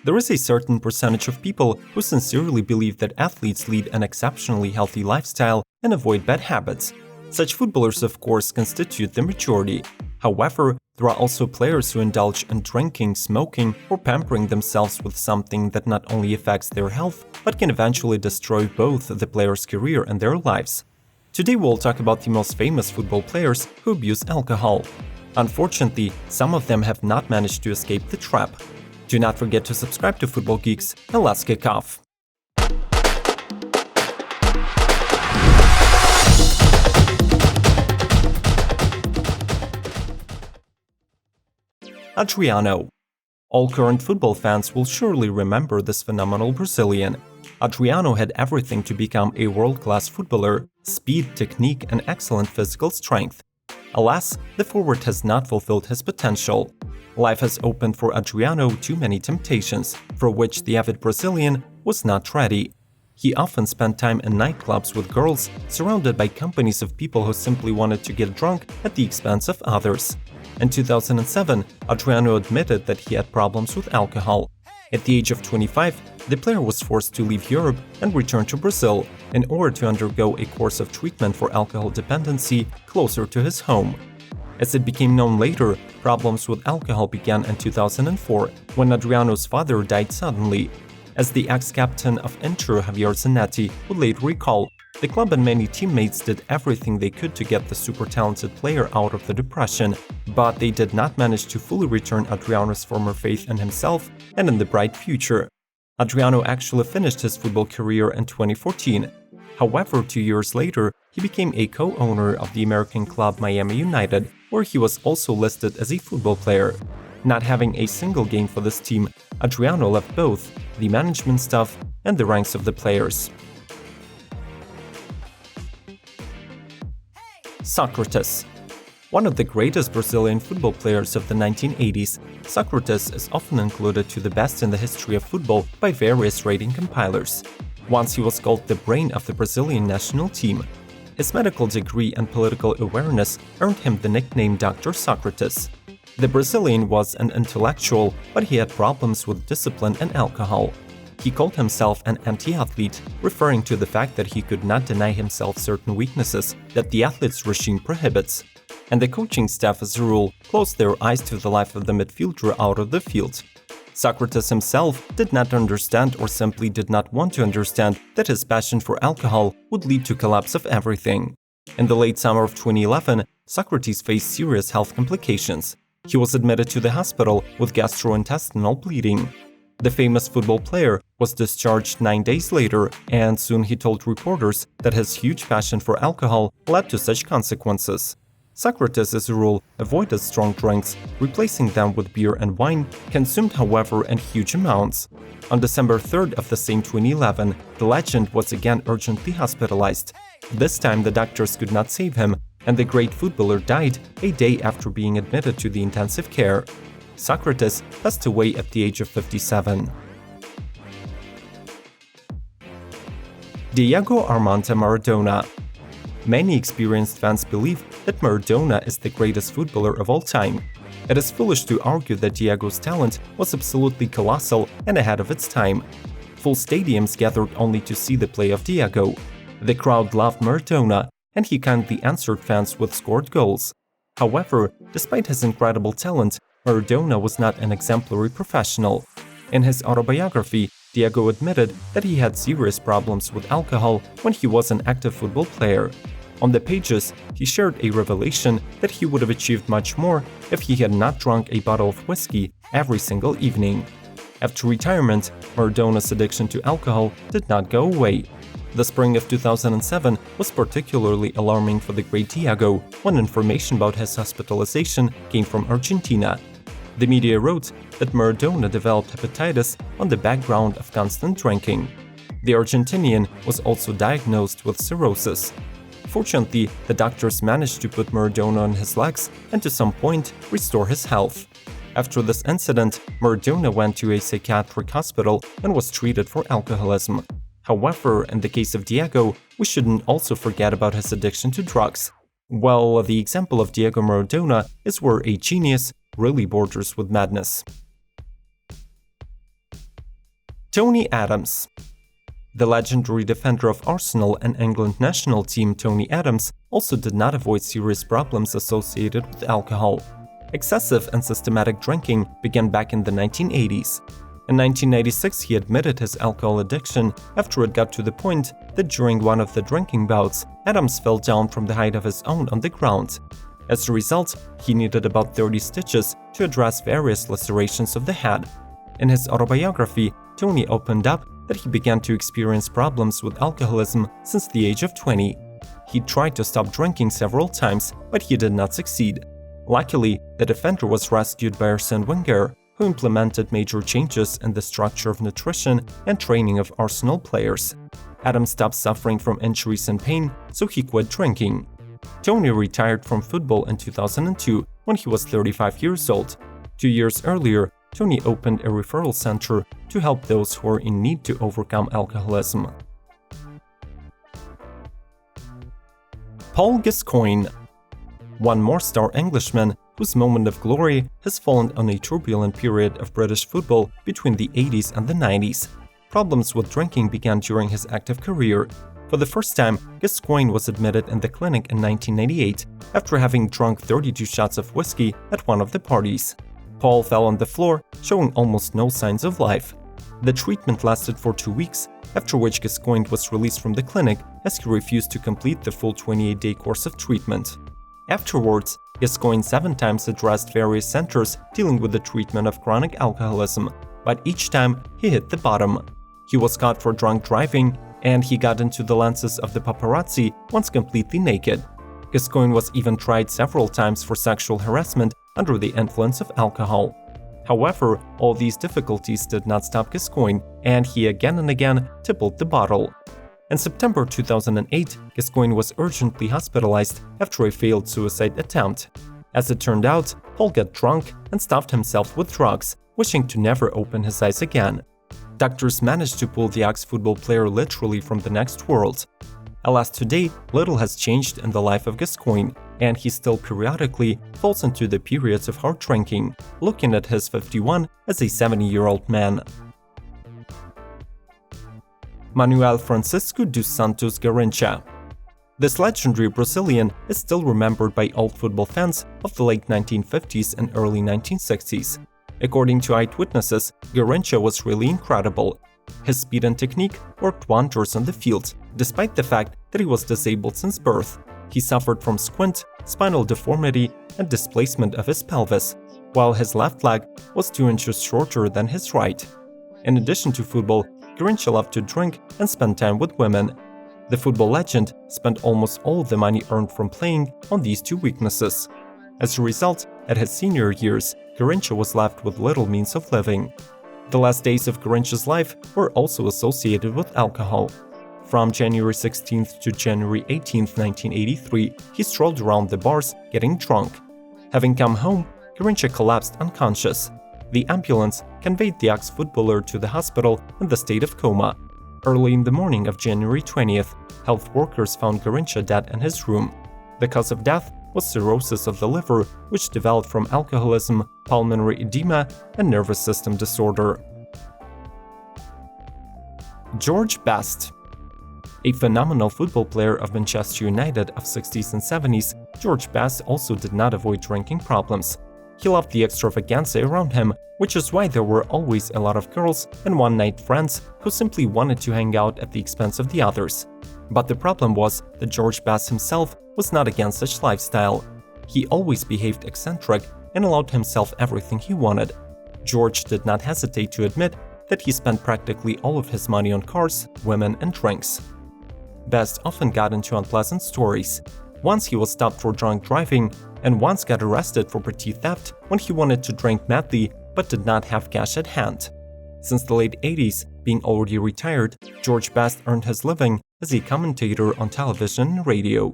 There is a certain percentage of people who sincerely believe that athletes lead an exceptionally healthy lifestyle and avoid bad habits. Such footballers, of course, constitute the majority. However, there are also players who indulge in drinking, smoking, or pampering themselves with something that not only affects their health, but can eventually destroy both the player's career and their lives. Today we'll talk about the most famous football players who abuse alcohol. Unfortunately, some of them have not managed to escape the trap. Do not forget to subscribe to Football Geeks, and let's kick off! Adriano. All current football fans will surely remember this phenomenal Brazilian. Adriano had everything to become a world-class footballer: speed, technique, and excellent physical strength. Alas, the forward has not fulfilled his potential. Life has opened for Adriano too many temptations, for which the avid Brazilian was not ready. He often spent time in nightclubs with girls, surrounded by companies of people who simply wanted to get drunk at the expense of others. In 2007, Adriano admitted that he had problems with alcohol. At the age of 25, the player was forced to leave Europe and return to Brazil in order to undergo a course of treatment for alcohol dependency closer to his home. As it became known later, problems with alcohol began in 2004, when Adriano's father died suddenly. As the ex-captain of Inter, Javier Zanetti, would later recall, the club and many teammates did everything they could to get the super-talented player out of the depression, but they did not manage to fully return Adriano's former faith in himself and in the bright future. Adriano actually finished his football career in 2014. However, 2 years later, he became a co-owner of the American club Miami United, where he was also listed as a football player. Not having a single game for this team, Adriano left both the management staff and the ranks of the players. Socrates. One of the greatest Brazilian football players of the 1980s, Socrates is often included to the best in the history of football by various rating compilers. Once he was called the brain of the Brazilian national team. His medical degree and political awareness earned him the nickname Dr. Socrates. The Brazilian was an intellectual, but he had problems with discipline and alcohol. He called himself an anti-athlete, referring to the fact that he could not deny himself certain weaknesses that the athlete's regime prohibits. And the coaching staff, as a rule, closed their eyes to the life of the midfielder out of the field. Socrates himself did not understand, or simply did not want to understand, that his passion for alcohol would lead to collapse of everything. In the late summer of 2011, Socrates faced serious health complications. He was admitted to the hospital with gastrointestinal bleeding. The famous football player was discharged 9 days later, and soon he told reporters that his huge passion for alcohol led to such consequences. Socrates, as a rule, avoided strong drinks, replacing them with beer and wine, consumed, however, in huge amounts. On December 3rd of the same 2011, the legend was again urgently hospitalized. This time the doctors could not save him, and the great footballer died a day after being admitted to the intensive care. Socrates passed away at the age of 57. Diego Armando Maradona. Many experienced fans believe that Maradona is the greatest footballer of all time. It is foolish to argue that Diego's talent was absolutely colossal and ahead of its time. Full stadiums gathered only to see the play of Diego. The crowd loved Maradona, and he kindly answered fans with scored goals. However, despite his incredible talent, Maradona was not an exemplary professional. In his autobiography, Diego admitted that he had serious problems with alcohol when he was an active football player. On the pages, he shared a revelation that he would have achieved much more if he had not drunk a bottle of whiskey every single evening. After retirement, Maradona's addiction to alcohol did not go away. The spring of 2007 was particularly alarming for the great Diego when information about his hospitalization came from Argentina. The media wrote that Maradona developed hepatitis on the background of constant drinking. The Argentinian was also diagnosed with cirrhosis. Fortunately, the doctors managed to put Maradona on his legs and to some point restore his health. After this incident, Maradona went to a psychiatric hospital and was treated for alcoholism. However, in the case of Diego, we shouldn't also forget about his addiction to drugs. Well, the example of Diego Maradona is where a genius really borders with madness. Tony Adams. The legendary defender of Arsenal and England national team Tony Adams also did not avoid serious problems associated with alcohol. Excessive and systematic drinking began back in the 1980s. In 1996, he admitted his alcohol addiction after it got to the point that during one of the drinking bouts, Adams fell down from the height of his own on the ground. As a result, he needed about 30 stitches to address various lacerations of the head. In his autobiography, Tony opened up that he began to experience problems with alcoholism since the age of 20. He tried to stop drinking several times, but he did not succeed. Luckily, the defender was rescued by Arsene Wenger, who implemented major changes in the structure of nutrition and training of Arsenal players. Adams stopped suffering from injuries and pain, so he quit drinking. Tony retired from football in 2002 when he was 35 years old. 2 years earlier, Tony opened a referral center to help those who are in need to overcome alcoholism. Paul Gascoigne. One more star Englishman whose moment of glory has fallen on a turbulent period of British football between the 80s and the 90s. Problems with drinking began during his active career. For the first time, Gascoigne was admitted in the clinic in 1998 after having drunk 32 shots of whiskey at one of the parties. Paul fell on the floor, showing almost no signs of life. The treatment lasted for 2 weeks, after which Gascoigne was released from the clinic as he refused to complete the full 28-day course of treatment. Afterwards, Gascoigne 7 times addressed various centers dealing with the treatment of chronic alcoholism, but each time he hit the bottom. He was caught for drunk driving, and he got into the lenses of the paparazzi once completely naked. Gascoigne was even tried several times for sexual harassment under the influence of alcohol. However, all these difficulties did not stop Gascoigne, and he again and again tippled the bottle. In September 2008, Gascoigne was urgently hospitalized after a failed suicide attempt. As it turned out, Paul got drunk and stuffed himself with drugs, wishing to never open his eyes again. Doctors managed to pull the ex-football player literally from the next world. Alas, today, little has changed in the life of Gascoigne, and he still periodically falls into the periods of hard drinking, looking at his 51 as a 70-year-old man. Manuel Francisco dos Santos Garrincha. This legendary Brazilian is still remembered by old football fans of the late 1950s and early 1960s. According to eyewitnesses, Garrincha was really incredible. His speed and technique worked wonders on the field, despite the fact that he was disabled since birth. He suffered from squint, spinal deformity, and displacement of his pelvis, while his left leg was 2 inches shorter than his right. In addition to football, Garrincha loved to drink and spend time with women. The football legend spent almost all of the money earned from playing on these 2 weaknesses. As a result, at his senior years, Garrincha was left with little means of living. The last days of Garrincha's life were also associated with alcohol. From January 16th to January 18th, 1983, he strolled around the bars getting drunk. Having come home, Garrincha collapsed unconscious. The ambulance conveyed the ex-footballer to the hospital in the state of coma. Early in the morning of January 20th, health workers found Garrincha dead in his room. The cause of death was cirrhosis of the liver, which developed from alcoholism, pulmonary edema, and nervous system disorder. George Best. A phenomenal football player of Manchester United of 60s and 70s, George Best also did not avoid drinking problems. He loved the extravaganza around him, which is why there were always a lot of girls and one-night friends who simply wanted to hang out at the expense of the others. But the problem was that George Best himself was not against such lifestyle. He always behaved eccentric and allowed himself everything he wanted. George did not hesitate to admit that he spent practically all of his money on cars, women, and drinks. Best often got into unpleasant stories. Once he was stopped for drunk driving, and once got arrested for petty theft when he wanted to drink madly but did not have cash at hand. Since the late 80s, being already retired, George Best earned his living as a commentator on television and radio.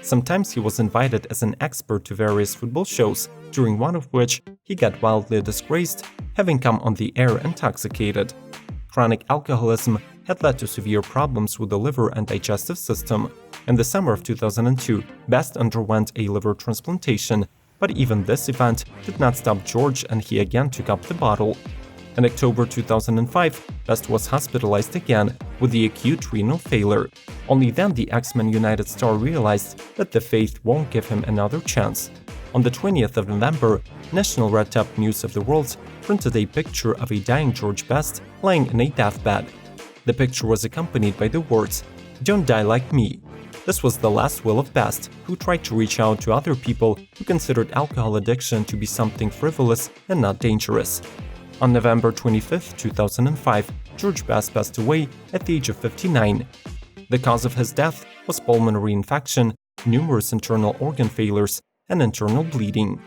Sometimes he was invited as an expert to various football shows, during one of which he got wildly disgraced, having come on the air intoxicated. Chronic alcoholism had led to severe problems with the liver and digestive system. In the summer of 2002, Best underwent a liver transplantation, but even this event did not stop George, and he again took up the bottle. In October 2005, Best was hospitalized again with the acute renal failure. Only then the ex-Man United star realized that the faith won't give him another chance. On the 20th of November, National Red Top News of the World printed a picture of a dying George Best lying in a deathbed. The picture was accompanied by the words, "Don't die like me." This was the last will of Best, who tried to reach out to other people who considered alcohol addiction to be something frivolous and not dangerous. On November 25, 2005, George Best passed away at the age of 59. The cause of his death was pulmonary infection, numerous internal organ failures, and internal bleeding.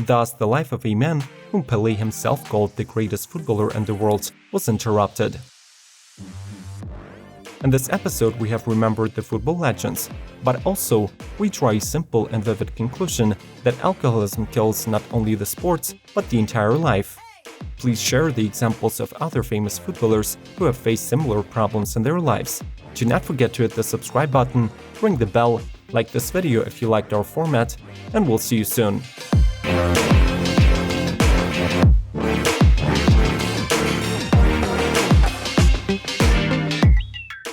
Thus, the life of a man whom Pelé himself called the greatest footballer in the world was interrupted. In this episode, we have remembered the football legends, but also we draw a simple and vivid conclusion that alcoholism kills not only the sports, but the entire life. Please share the examples of other famous footballers who have faced similar problems in their lives. Do not forget to hit the subscribe button, ring the bell, like this video if you liked our format, and we'll see you soon.